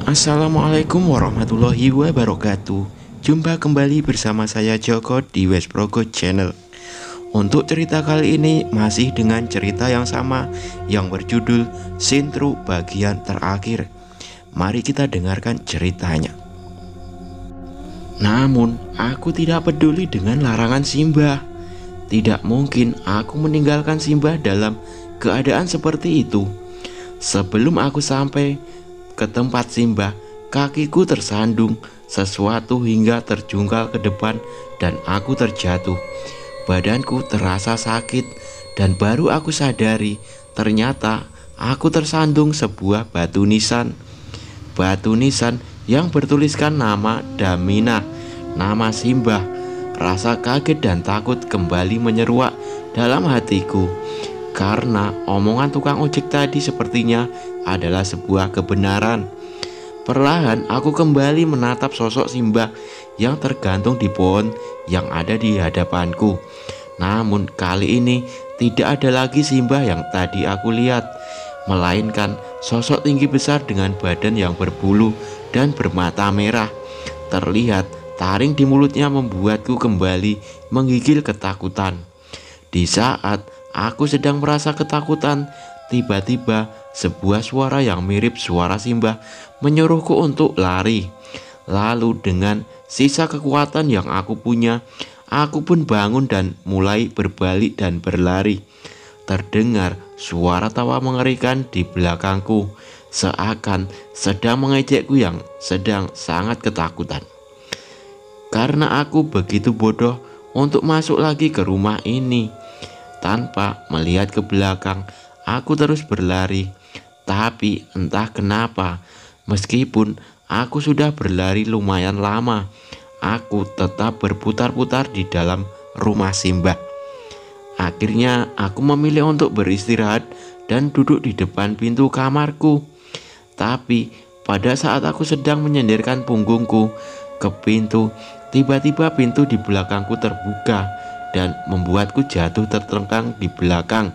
Assalamualaikum warahmatullahi wabarakatuh. Jumpa kembali bersama saya Joko di Wesprogo Channel. Untuk cerita kali ini masih dengan cerita yang sama yang berjudul Sintru bagian terakhir. Mari kita dengarkan ceritanya. Namun aku tidak peduli dengan larangan Simbah. Tidak mungkin aku meninggalkan Simbah dalam keadaan seperti itu. Sebelum aku sampai ke tempat Simbah, kakiku tersandung sesuatu hingga terjungkal ke depan dan aku terjatuh. Badanku terasa sakit dan baru aku sadari ternyata aku tersandung sebuah batu nisan. Batu nisan yang bertuliskan nama Damina, nama Simbah. Rasa kaget dan takut kembali menyeruak dalam hatiku, karena omongan tukang ojek tadi sepertinya adalah sebuah kebenaran. Perlahan aku kembali menatap sosok Simbah yang tergantung di pohon yang ada di hadapanku. Namun kali ini tidak ada lagi Simbah yang tadi aku lihat, melainkan sosok tinggi besar dengan badan yang berbulu dan bermata merah. Terlihat taring di mulutnya membuatku kembali menggigil ketakutan. Di saat aku sedang merasa ketakutan, tiba-tiba sebuah suara yang mirip suara Simbah menyuruhku untuk lari. Lalu dengan sisa kekuatan yang aku punya, aku pun bangun dan mulai berbalik dan berlari. Terdengar suara tawa mengerikan di belakangku, seakan sedang mengejekku yang sedang sangat ketakutan. Karena aku begitu bodoh untuk masuk lagi ke rumah ini. Tanpa melihat ke belakang, aku terus berlari. Tapi entah kenapa, meskipun aku sudah berlari lumayan lama, aku tetap berputar-putar di dalam rumah Simbah. Akhirnya aku memilih untuk beristirahat dan duduk di depan pintu kamarku. Tapi pada saat aku sedang menyenderkan punggungku ke pintu, tiba-tiba pintu di belakangku terbuka dan membuatku jatuh tertelengkang di belakang.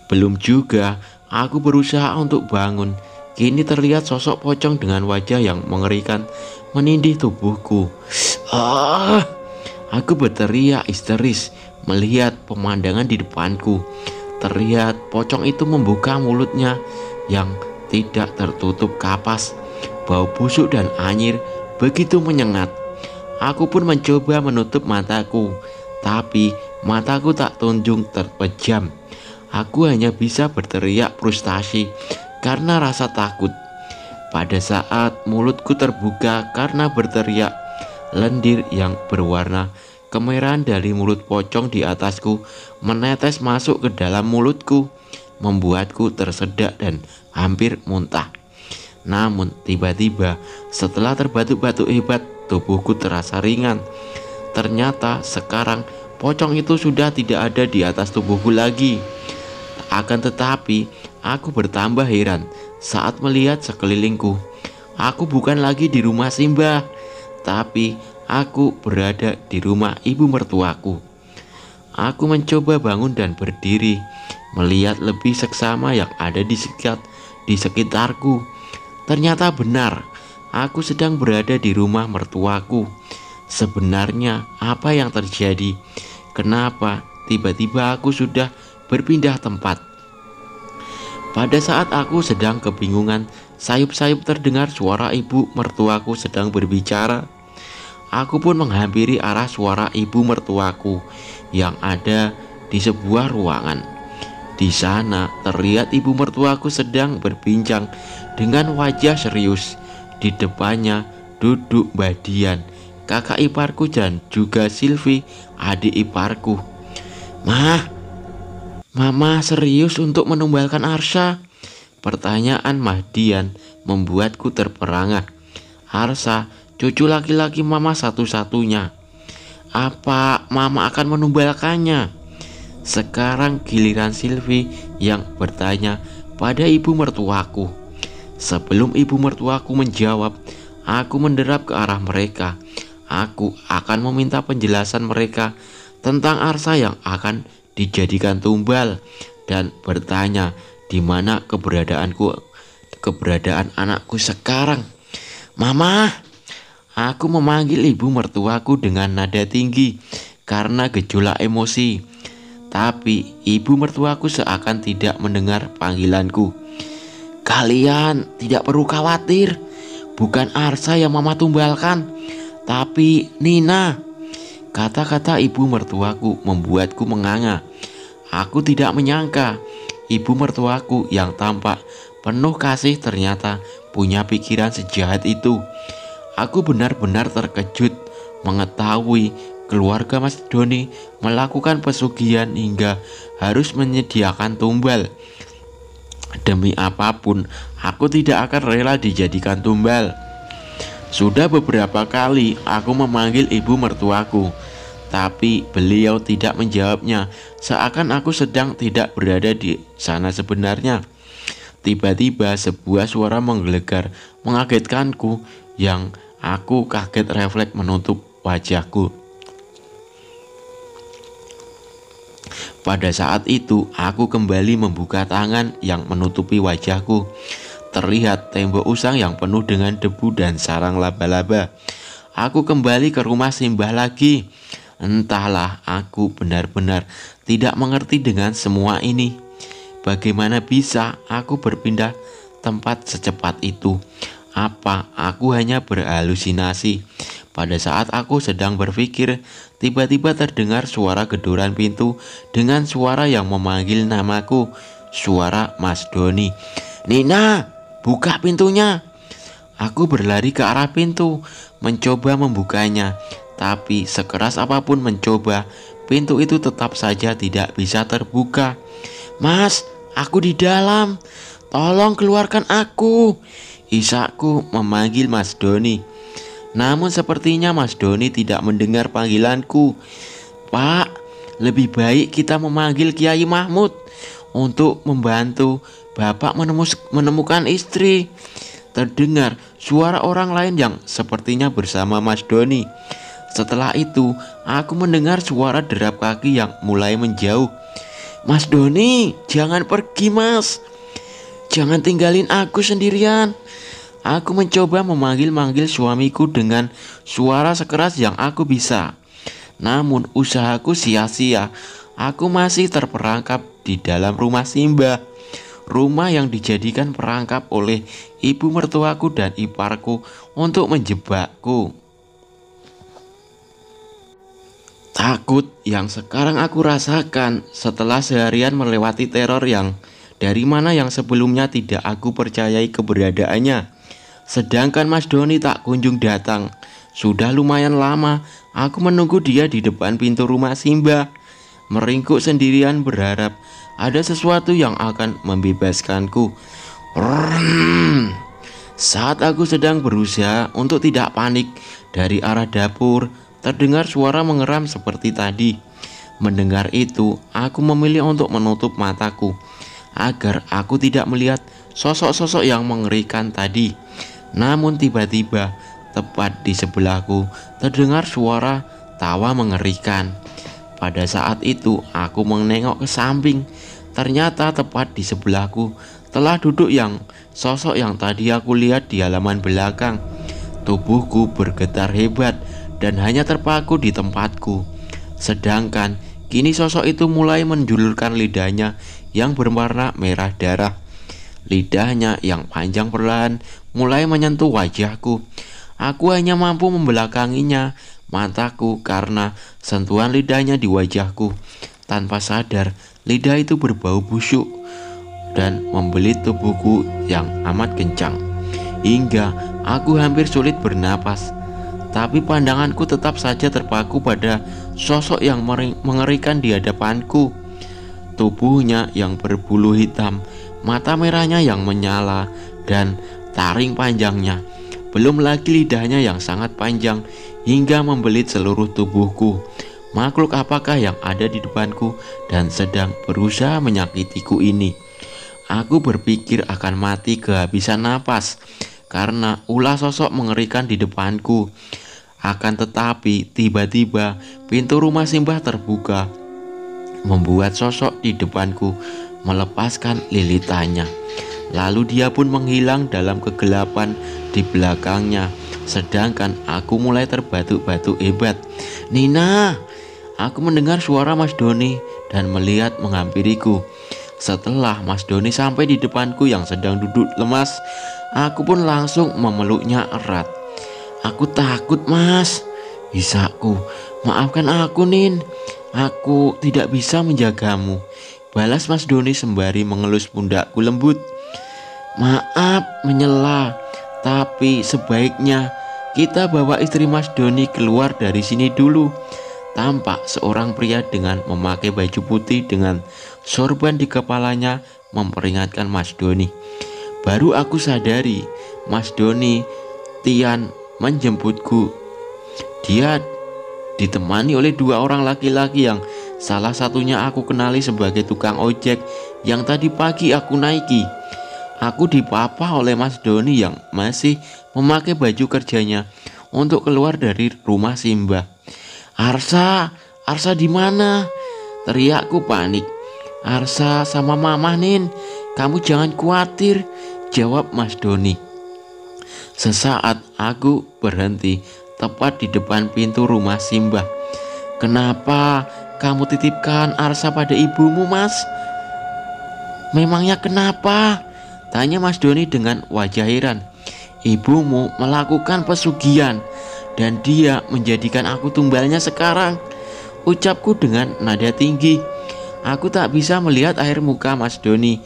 Belum juga aku berusaha untuk bangun, kini terlihat sosok pocong dengan wajah yang mengerikan menindih tubuhku. Aku berteriak histeris melihat pemandangan di depanku. Terlihat pocong itu membuka mulutnya yang tidak tertutup kapas. Bau busuk dan anyir begitu menyengat. Aku pun mencoba menutup mataku, tapi mataku tak kunjung terpejam. Aku hanya bisa berteriak frustasi karena rasa takut. Pada saat mulutku terbuka karena berteriak, lendir yang berwarna kemerahan dari mulut pocong di atasku menetes masuk ke dalam mulutku, membuatku tersedak dan hampir muntah. Namun tiba-tiba setelah terbatuk-batuk hebat, tubuhku terasa ringan. Ternyata sekarang pocong itu sudah tidak ada di atas tubuhku lagi. Akan tetapi aku bertambah heran saat melihat sekelilingku. Aku bukan lagi di rumah Simbah, tapi aku berada di rumah ibu mertuaku. Aku mencoba bangun dan berdiri, melihat lebih seksama yang ada di sekitarku. Ternyata benar, aku sedang berada di rumah mertuaku. Sebenarnya apa yang terjadi? Kenapa tiba-tiba aku sudah berpindah tempat? Pada saat aku sedang kebingungan, sayup-sayup terdengar suara ibu mertuaku sedang berbicara. Aku pun menghampiri arah suara ibu mertuaku yang ada di sebuah ruangan. Di sana terlihat ibu mertuaku sedang berbincang dengan wajah serius. Di depannya duduk Mbak Dian, kakak iparku, dan juga Silvi, adik iparku. Mama serius untuk menumbalkan Arsha? Pertanyaan Mahdian membuatku terperangah. Arsha, cucu laki-laki mama satu-satunya. Apa mama akan menumbalkannya? Sekarang giliran Sylvie yang bertanya pada ibu mertuaku. Sebelum ibu mertuaku menjawab, aku menderap ke arah mereka. Aku akan meminta penjelasan mereka tentang Arsa yang akan dijadikan tumbal dan bertanya di mana keberadaan anakku sekarang. Mama, aku memanggil ibu mertuaku dengan nada tinggi karena gejolak emosi. Tapi ibu mertuaku seakan tidak mendengar panggilanku. Kalian tidak perlu khawatir. Bukan Arsa yang mama tumbalkan, tapi Nina. Kata-kata ibu mertuaku membuatku menganga. Aku tidak menyangka ibu mertuaku yang tampak penuh kasih ternyata punya pikiran sejahat itu. Aku benar-benar terkejut mengetahui keluarga Mas Doni melakukan pesugihan hingga harus menyediakan tumbal. Demi apapun, aku tidak akan rela dijadikan tumbal. Sudah beberapa kali aku memanggil ibu mertuaku, tapi beliau tidak menjawabnya, seakan aku sedang tidak berada di sana sebenarnya. Tiba-tiba sebuah suara menggelegar mengagetkanku yang aku kaget refleks menutup wajahku. Pada saat itu, aku kembali membuka tangan yang menutupi wajahku. Terlihat tembok usang yang penuh dengan debu dan sarang laba-laba. Aku kembali ke rumah Simbah lagi. Entahlah, aku benar-benar tidak mengerti dengan semua ini. Bagaimana bisa aku berpindah tempat secepat itu? Apa aku hanya berhalusinasi? Pada saat aku sedang berpikir, tiba-tiba terdengar suara gedoran pintu dengan suara yang memanggil namaku. Suara Mas Doni. Nina, buka pintunya. Aku berlari ke arah pintu, mencoba membukanya. Tapi sekeras apapun mencoba, pintu itu tetap saja tidak bisa terbuka. Mas, aku di dalam. Tolong keluarkan aku. Isakku memanggil Mas Doni. Namun sepertinya Mas Doni tidak mendengar panggilanku. Pak, lebih baik kita memanggil Kiai Mahmud untuk membantu Bapak menemukan istri. Terdengar suara orang lain yang sepertinya bersama Mas Doni. Setelah itu, aku mendengar suara derap kaki yang mulai menjauh. Mas Doni, jangan pergi mas. Jangan tinggalin aku sendirian. Aku mencoba memanggil-manggil suamiku dengan suara sekeras yang aku bisa. Namun usahaku sia-sia. Aku masih terperangkap di dalam rumah Simbah. Rumah yang dijadikan perangkap oleh ibu mertuaku dan iparku untuk menjebakku. Takut yang sekarang aku rasakan setelah seharian melewati teror yang dari mana yang sebelumnya tidak aku percayai keberadaannya. Sedangkan Mas Doni tak kunjung datang. Sudah lumayan lama aku menunggu dia di depan pintu rumah Simbah, meringkuk sendirian berharap ada sesuatu yang akan membebaskanku. Saat aku sedang berusaha untuk tidak panik, dari arah dapur terdengar suara mengeram seperti tadi. Mendengar itu, aku memilih untuk menutup mataku agar aku tidak melihat sosok-sosok yang mengerikan tadi. Namun tiba-tiba tepat di sebelahku terdengar suara tawa mengerikan. Pada saat itu aku menengok ke samping. Ternyata tepat di sebelahku telah duduk sosok yang tadi aku lihat di halaman belakang. Tubuhku bergetar hebat dan hanya terpaku di tempatku. Sedangkan kini sosok itu mulai menjulurkan lidahnya yang berwarna merah darah. Lidahnya yang panjang perlahan mulai menyentuh wajahku. Aku hanya mampu membelakanginya mataku karena sentuhan lidahnya di wajahku. Tanpa sadar, lidah itu berbau busuk dan membelit tubuhku yang amat kencang, hingga aku hampir sulit bernapas. Tapi pandanganku tetap saja terpaku pada sosok yang mengerikan di hadapanku. Tubuhnya yang berbulu hitam, mata merahnya yang menyala, dan taring panjangnya. Belum lagi lidahnya yang sangat panjang hingga membelit seluruh tubuhku. Makhluk apakah yang ada di depanku dan sedang berusaha menyakitiku ini? Aku berpikir akan mati kehabisan napas karena ulah sosok mengerikan di depanku. Akan tetapi tiba-tiba pintu rumah Simbah terbuka, membuat sosok di depanku melepaskan lilitannya. Lalu dia pun menghilang dalam kegelapan di belakangnya. Sedangkan aku mulai terbatuk-batuk hebat. "Nina!" Aku mendengar suara Mas Doni dan melihat menghampiriku. Setelah Mas Doni sampai di depanku yang sedang duduk lemas, aku pun langsung memeluknya erat. "Aku takut, Mas." "Bisaku, maafkan aku, Nin. Aku tidak bisa menjagamu," balas Mas Doni sembari mengelus pundakku lembut. "Maaf menyela, tapi sebaiknya kita bawa istri Mas Doni keluar dari sini dulu." Tampak seorang pria dengan memakai baju putih dengan sorban di kepalanya memperingatkan Mas Doni. Baru aku sadari Mas Doni Tian menjemputku. Dia ditemani oleh dua orang laki-laki yang salah satunya aku kenali sebagai tukang ojek yang tadi pagi aku naiki. Aku dipapa oleh Mas Doni yang masih memakai baju kerjanya untuk keluar dari rumah Simbah. Arsa di mana?" teriakku panik. "Arsa sama Mama, Nin. Kamu jangan khawatir," jawab Mas Doni. Sesaat aku berhenti tepat di depan pintu rumah Simbah. "Kenapa kamu titipkan Arsa pada ibumu, Mas?" "Memangnya kenapa?" tanya Mas Doni dengan wajah heran. "Ibumu melakukan pesugihan dan dia menjadikan aku tumbalnya sekarang," ucapku dengan nada tinggi. Aku tak bisa melihat air muka Mas Doni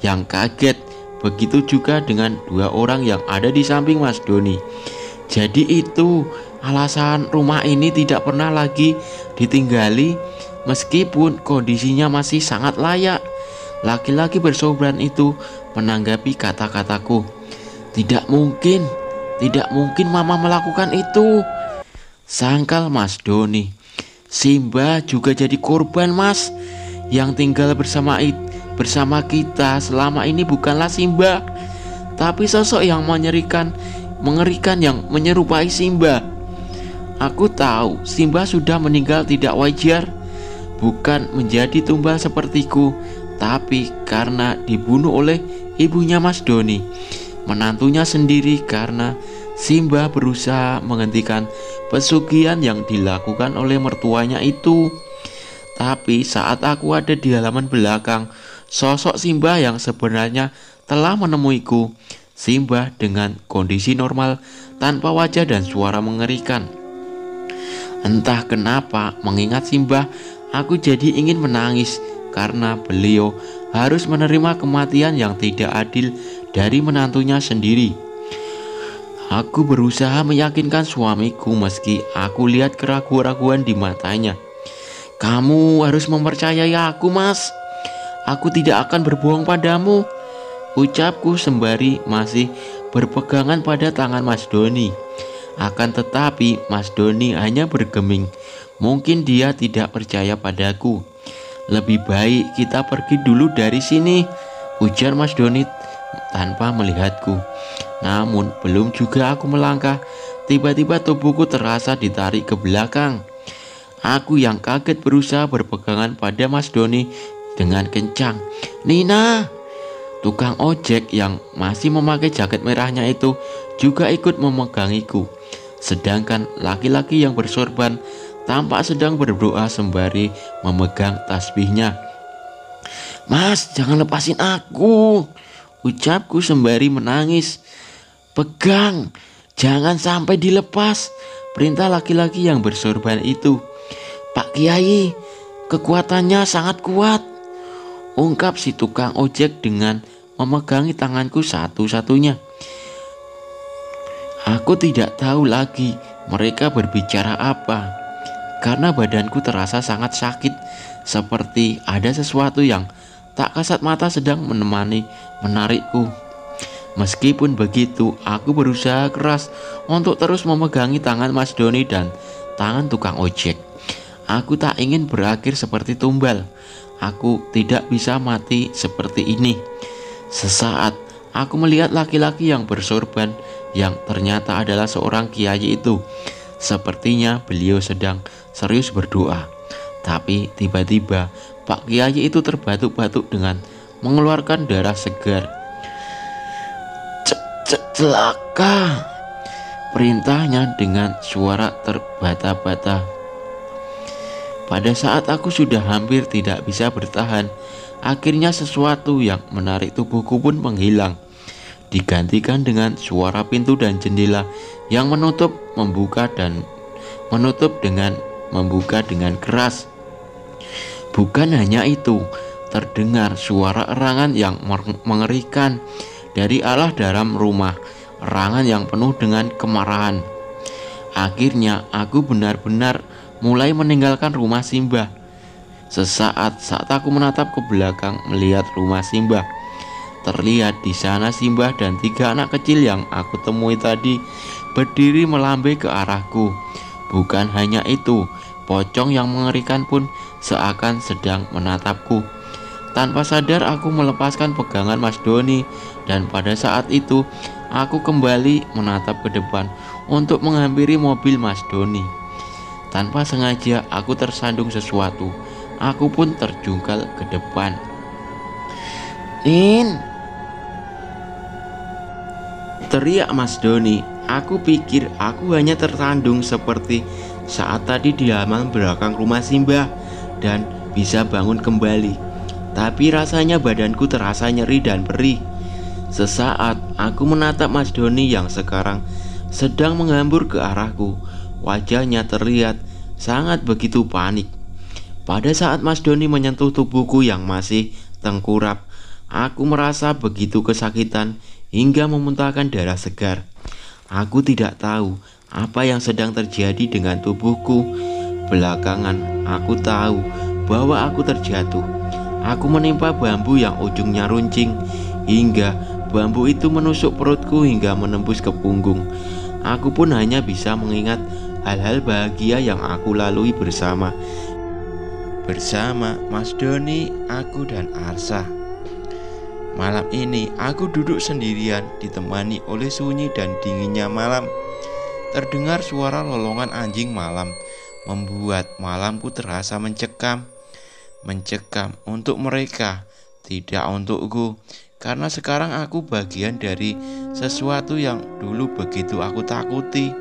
yang kaget. Begitu juga dengan dua orang yang ada di samping Mas Doni. Jadi itu alasan rumah ini tidak pernah lagi ditinggali meskipun kondisinya masih sangat layak. Laki-laki bersorban itu menanggapi kata-kataku. Tidak mungkin Mama melakukan itu," sangkal Mas Doni. "Simbah juga jadi korban, Mas. Yang tinggal bersama kita selama ini bukanlah Simbah, tapi sosok yang mengerikan yang menyerupai Simbah. Aku tahu Simbah sudah meninggal tidak wajar, bukan menjadi tumbal sepertiku, tapi karena dibunuh oleh ibunya Mas Doni, menantunya sendiri, karena Simbah berusaha menghentikan pesugihan yang dilakukan oleh mertuanya itu. Tapi saat aku ada di halaman belakang, sosok Simbah yang sebenarnya telah menemuiku. Simbah dengan kondisi normal, tanpa wajah dan suara mengerikan. Entah kenapa mengingat Simbah, aku jadi ingin menangis karena beliau harus menerima kematian yang tidak adil dari menantunya sendiri. Aku berusaha meyakinkan suamiku meski aku lihat keraguan-raguan di matanya. "Kamu harus mempercayai aku, Mas. Aku tidak akan berbohong padamu," ucapku sembari masih berpegangan pada tangan Mas Doni. Akan tetapi Mas Doni hanya bergeming. Mungkin dia tidak percaya padaku. "Lebih baik kita pergi dulu dari sini," ujar Mas Doni tanpa melihatku. Namun belum juga aku melangkah, tiba-tiba tubuhku terasa ditarik ke belakang. Aku yang kaget berusaha berpegangan pada Mas Doni dengan kencang. "Nina!" Tukang ojek yang masih memakai jaket merahnya itu juga ikut memegangiku. Sedangkan laki-laki yang bersorban tampak sedang berdoa sembari memegang tasbihnya. "Mas, jangan lepasin aku," ucapku sembari menangis. "Pegang, jangan sampai dilepas," perintah laki-laki yang bersorban itu. "Pak Kiai, kekuatannya sangat kuat," ungkap si tukang ojek dengan memegangi tanganku satu-satunya. Aku tidak tahu lagi mereka berbicara apa, karena badanku terasa sangat sakit, seperti ada sesuatu yang tak kasat mata sedang menarikku. Meskipun begitu, aku berusaha keras untuk terus memegangi tangan Mas Doni dan tangan tukang ojek. Aku tak ingin berakhir seperti tumbal. Aku tidak bisa mati seperti ini. Sesaat, aku melihat laki-laki yang bersorban yang ternyata adalah seorang kiai itu. Sepertinya beliau sedang serius berdoa. Tapi tiba-tiba Pak Kiai itu terbatuk-batuk dengan mengeluarkan darah segar. Celaka, perintahnya dengan suara terbata-bata. Pada saat aku sudah hampir tidak bisa bertahan, akhirnya sesuatu yang menarik tubuhku pun menghilang, digantikan dengan suara pintu dan jendela yang menutup dengan keras. Bukan hanya itu, terdengar suara erangan yang mengerikan dari arah dalam rumah, erangan yang penuh dengan kemarahan. Akhirnya aku benar-benar mulai meninggalkan rumah Simbah. Sesaat saat aku menatap ke belakang melihat rumah Simbah, terlihat di sana Simbah dan 3 anak kecil yang aku temui tadi berdiri melambai ke arahku. Bukan hanya itu, pocong yang mengerikan pun seakan sedang menatapku. Tanpa sadar aku melepaskan pegangan Mas Doni, dan pada saat itu aku kembali menatap ke depan untuk menghampiri mobil Mas Doni. Tanpa sengaja aku tersandung sesuatu. Aku pun terjungkal ke depan. "Lin!" teriak Mas Doni. Aku pikir aku hanya tersandung seperti saat tadi di halaman belakang rumah Simbah dan bisa bangun kembali. Tapi rasanya badanku terasa nyeri dan perih. Sesaat aku menatap Mas Doni yang sekarang sedang menghambur ke arahku. Wajahnya terlihat sangat begitu panik. Pada saat Mas Doni menyentuh tubuhku yang masih tengkurap, aku merasa begitu kesakitan hingga memuntahkan darah segar. Aku tidak tahu apa yang sedang terjadi dengan tubuhku. Belakangan aku tahu bahwa aku terjatuh. Aku menimpa bambu yang ujungnya runcing, hingga bambu itu menusuk perutku hingga menembus ke punggung. Aku pun hanya bisa mengingat hal-hal bahagia yang aku lalui bersama Mas Doni, aku dan Arsa. Malam ini aku duduk sendirian ditemani oleh sunyi dan dinginnya malam. Terdengar suara lolongan anjing malam membuat malamku terasa mencekam. Mencekam untuk mereka, tidak untukku. Karena sekarang aku bagian dari sesuatu yang dulu begitu aku takuti.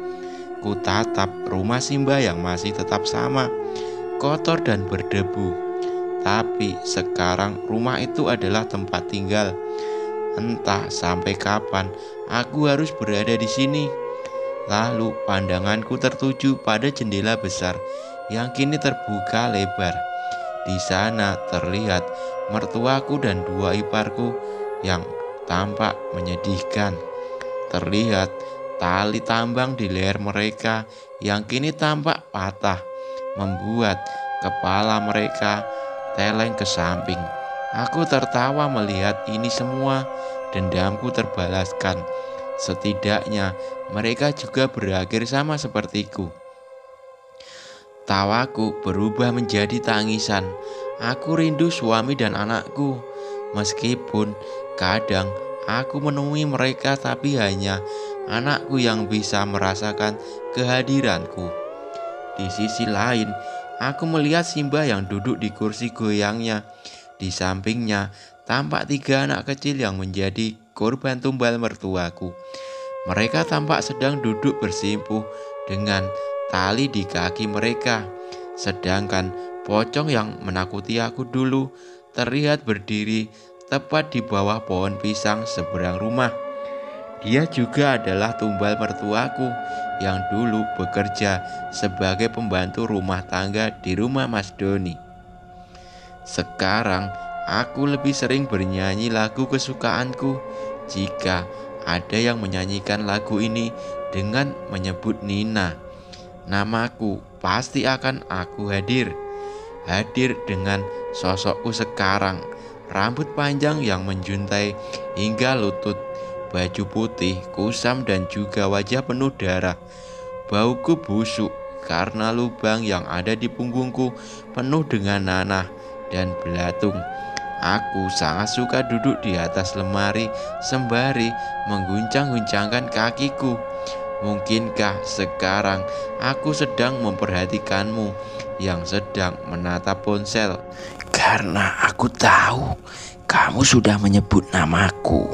Ku tatap rumah Simbah yang masih tetap sama, kotor dan berdebu. Tapi sekarang rumah itu adalah tempat tinggal. Entah sampai kapan aku harus berada di sini. Lalu pandanganku tertuju pada jendela besar yang kini terbuka lebar. Di sana terlihat mertuaku dan 2 iparku yang tampak menyedihkan. Terlihat tali tambang di leher mereka yang kini tampak patah, membuat kepala mereka teleng ke samping. Aku tertawa melihat ini semua. Dendamku terbalaskan. Setidaknya mereka juga berakhir sama sepertiku. Tawaku berubah menjadi tangisan. Aku rindu suami dan anakku. Meskipun kadang aku menemui mereka, tapi hanya anakku yang bisa merasakan kehadiranku. Di sisi lain, aku melihat Simbah yang duduk di kursi goyangnya. Di sampingnya tampak 3 anak kecil yang menjadi korban tumbal mertuaku. Mereka tampak sedang duduk bersimpuh dengan tali di kaki mereka. Sedangkan pocong yang menakuti aku dulu terlihat berdiri tepat di bawah pohon pisang seberang rumah. Dia juga adalah tumbal mertuaku yang dulu bekerja sebagai pembantu rumah tangga di rumah Mas Doni. Sekarang aku lebih sering bernyanyi lagu kesukaanku. Jika ada yang menyanyikan lagu ini dengan menyebut Nina, namaku pasti akan aku hadir dengan sosokku sekarang. Rambut panjang yang menjuntai hingga lutut, baju putih, kusam dan juga wajah penuh darah. Bauku busuk karena lubang yang ada di punggungku penuh dengan nanah dan belatung. Aku sangat suka duduk di atas lemari sembari mengguncang-guncangkan kakiku. Mungkinkah sekarang aku sedang memperhatikanmu yang sedang menatap ponsel? Karena aku tahu kamu sudah menyebut namaku.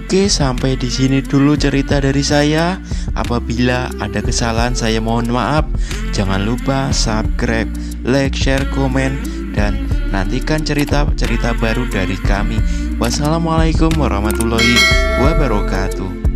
Oke, sampai di sini dulu cerita dari saya. Apabila ada kesalahan saya mohon maaf. Jangan lupa subscribe, like, share, komen, dan nantikan cerita-cerita baru dari kami. Wassalamualaikum warahmatullahi wabarakatuh.